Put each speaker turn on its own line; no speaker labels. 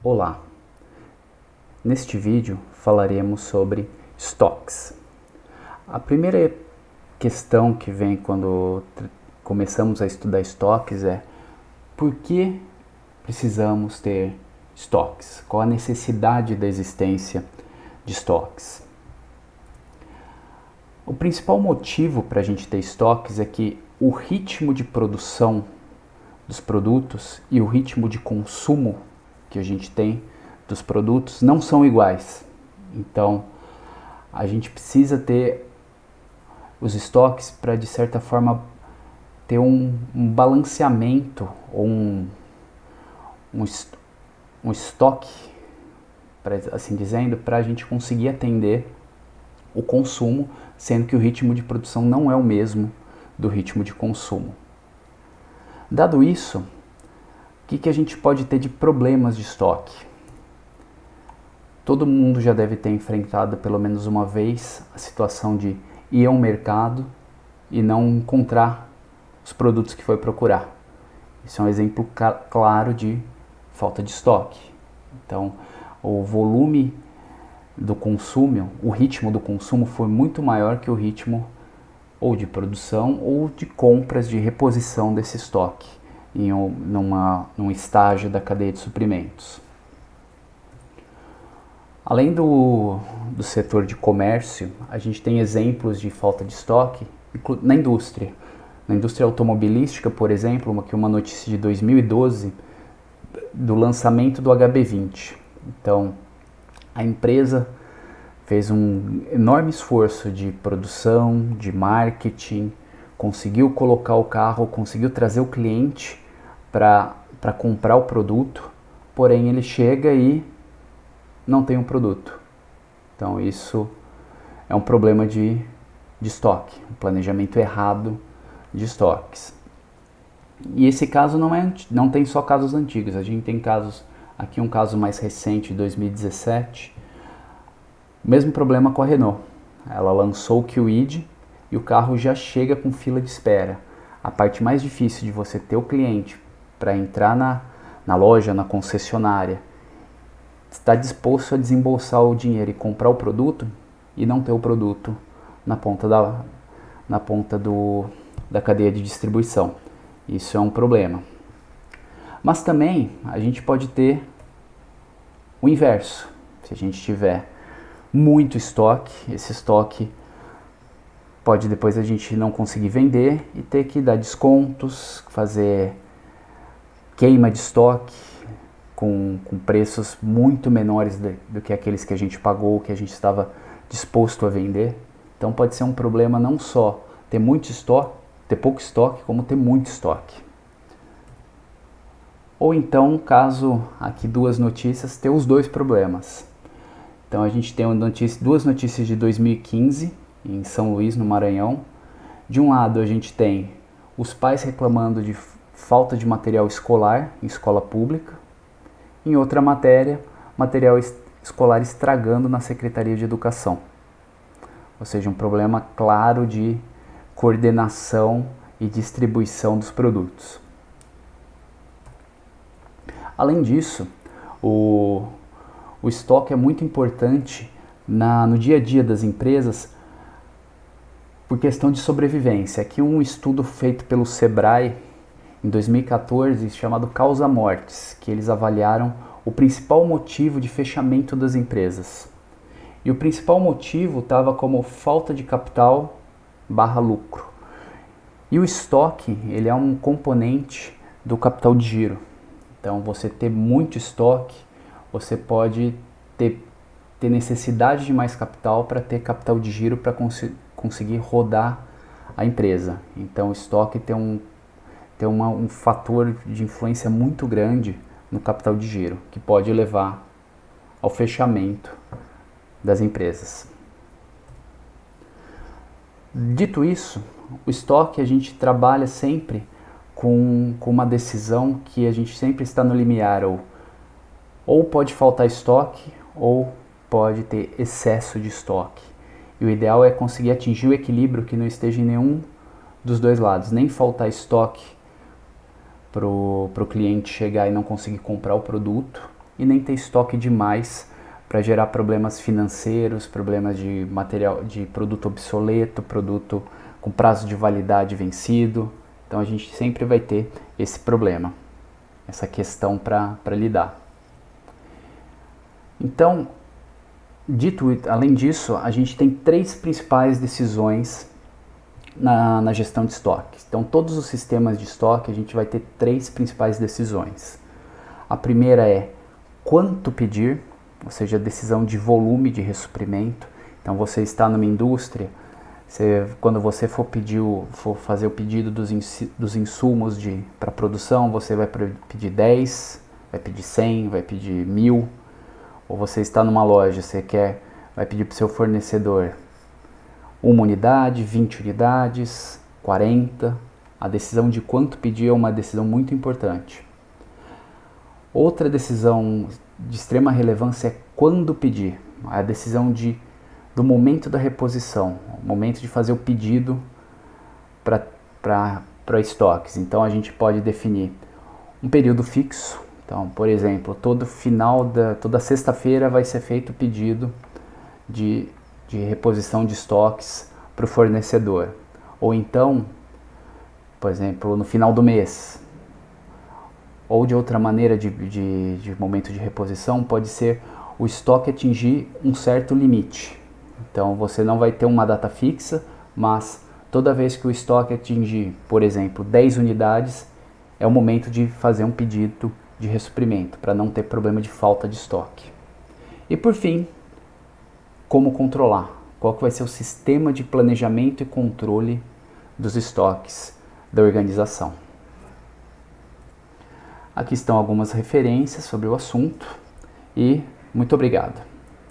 Olá! Neste vídeo falaremos sobre estoques. A primeira questão que vem quando começamos a estudar estoques é: por que precisamos ter estoques? Qual a necessidade da existência de estoques? O principal motivo para a gente ter estoques é que o ritmo de produção dos produtos e o ritmo de consumo que a gente tem dos produtos não são iguais. Então, a gente precisa ter os estoques para, de certa forma, ter um balanceamento ou um estoque, assim dizendo, para a gente conseguir atender o consumo, sendo que o ritmo de produção não é o mesmo do ritmo de consumo. Dado isso, o que a gente pode ter de problemas de estoque? Todo mundo já deve ter enfrentado pelo menos uma vez a situação de ir ao mercado e não encontrar os produtos que foi procurar. Isso é um exemplo claro de falta de estoque. Então, o volume do consumo, o ritmo do consumo foi muito maior que o ritmo ou de produção ou de compras, de reposição desse estoque num estágio da cadeia de suprimentos. Além do setor de comércio, a gente tem exemplos de falta de estoque na indústria. Na indústria automobilística, por exemplo, uma notícia de 2012 do lançamento do HB20. Então, a empresa fez um enorme esforço de produção, de marketing, conseguiu colocar o carro, conseguiu trazer o cliente para comprar o produto, porém ele chega e não tem um produto. Então isso é um problema de estoque, um planejamento errado de estoques. E esse caso não tem só casos antigos, a gente tem casos, aqui um caso mais recente, de 2017, o mesmo problema com a Renault. Ela lançou o Kwid e o carro já chega com fila de espera. A parte mais difícil de você ter o cliente para entrar na loja, na concessionária, está disposto a desembolsar o dinheiro e comprar o produto e não ter o produto na ponta da cadeia de distribuição. Isso é um problema. Mas também a gente pode ter o inverso. Se a gente tiver muito estoque, esse estoque pode depois a gente não conseguir vender e ter que dar descontos, fazer queima de estoque com preços muito menores do que aqueles que a gente pagou, que a gente estava disposto a vender. Então pode ser um problema não só ter muito estoque, ter pouco estoque, como ter muito estoque. Ou então, caso aqui duas notícias, ter os dois problemas. Então a gente tem duas notícias de 2015 em São Luís, no Maranhão. De um lado a gente tem os pais reclamando de falta de material escolar em escola pública. Em outra matéria, material escolar estragando na Secretaria de Educação. Ou seja, um problema claro de coordenação e distribuição dos produtos. Além disso, o estoque é muito importante no dia a dia das empresas por questão de sobrevivência. Aqui um estudo feito pelo Sebrae em 2014 chamado Causa Mortes, que eles avaliaram o principal motivo de fechamento das empresas. E o principal motivo estava como falta de capital / lucro. E o estoque, ele é um componente do capital de giro. Então, você ter muito estoque, você pode ter necessidade de mais capital para ter capital de giro para conseguir rodar a empresa. Então, o estoque tem um fator de influência muito grande no capital de giro, que pode levar ao fechamento das empresas. Dito isso, o estoque a gente trabalha sempre com uma decisão que a gente sempre está no limiar, ou pode faltar estoque ou pode ter excesso de estoque. E o ideal é conseguir atingir o equilíbrio que não esteja em nenhum dos dois lados, nem faltar estoque para o cliente chegar e não conseguir comprar o produto, e nem ter estoque demais para gerar problemas financeiros, problemas de material, de produto obsoleto, produto com prazo de validade vencido. Então a gente sempre vai ter esse problema, essa questão para lidar. Então, além disso, a gente tem 3 principais decisões na gestão de estoques. Então, todos os sistemas de estoque, a gente vai ter 3 principais decisões. A primeira é quanto pedir, ou seja, a decisão de volume de ressuprimento. Então, você está numa indústria, quando você for fazer o pedido dos insumos para produção, você vai pedir 10, vai pedir 100, vai pedir 1000. Ou você está numa loja, vai pedir para o seu fornecedor 1 unidade, 20 unidades, 40. A decisão de quanto pedir é uma decisão muito importante. Outra decisão de extrema relevância é quando pedir. A decisão do momento da reposição, o momento de fazer o pedido para estoques. Então a gente pode definir um período fixo. Então, por exemplo, toda sexta-feira vai ser feito o pedido de reposição de estoques para o fornecedor. Ou então, por exemplo, no final do mês. Ou de outra maneira de momento de reposição, pode ser o estoque atingir um certo limite. Então você não vai ter uma data fixa, mas toda vez que o estoque atingir, por exemplo, 10 unidades, é o momento de fazer um pedido de ressuprimento, para não ter problema de falta de estoque. E por fim, como controlar? Qual que vai ser o sistema de planejamento e controle dos estoques da organização? Aqui estão algumas referências sobre o assunto e muito obrigado.